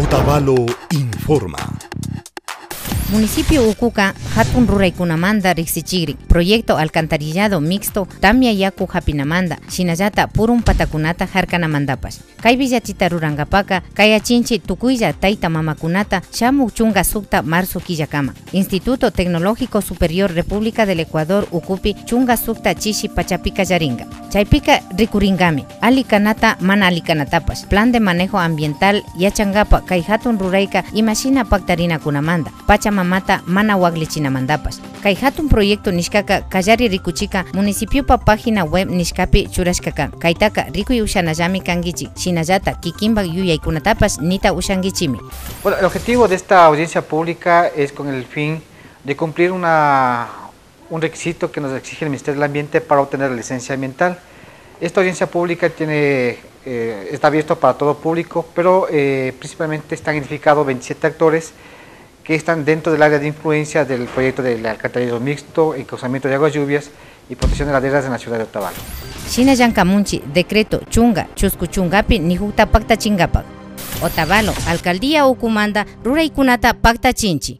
Otavalo informa. Municipio Ucuca, Hatun Ruraykunamanda Rixichigri, proyecto alcantarillado mixto, Tamia Yaku Hapinamanda, Shinayata Purum Patakunata Harkanamandapas. Kay villachita rurangapaka, Kayachinchi Tukuya Taita Mamakunata, Shamu Chunga Sukta Marzo Quillacama. Instituto Tecnológico Superior República del Ecuador Ucupi, Chunga Sukta Chishi Pachapica Yaringa. Chaypica Rikuringami, Alikanata Mana Alikanatapas, Plan de Manejo Ambiental Yachangapa, Kay Hatun Rurayka, Imashina Pactarina Kunamanda, Pachamamata Mana Waglichinamandapas. Kay hatun proyecto nishkaka Kallari Rikuchika, municipio pa página web nishkapi churashkaka, Kaitaka Riku Ushanayami Kangichi, Shinayata Kikimba Yuyaykunatapas Nita Ushangichimi. Bueno, el objetivo de esta audiencia pública es con el fin de cumplir un requisito que nos exige el Ministerio del Ambiente para obtener la licencia ambiental. Esta audiencia pública está abierta para todo público, pero principalmente están identificados 27 actores que están dentro del área de influencia del proyecto del alcantarillado mixto, encauzamiento de aguas lluvias y protección de laderas en la ciudad de Otavalo. Shinayankamunchi, decreto Chunga, Chuskuchungapi, Nijuta Pacta Chingapa. Otavalo, Alcaldía Ucumanda, Ruraykunata Pacta Chinchi.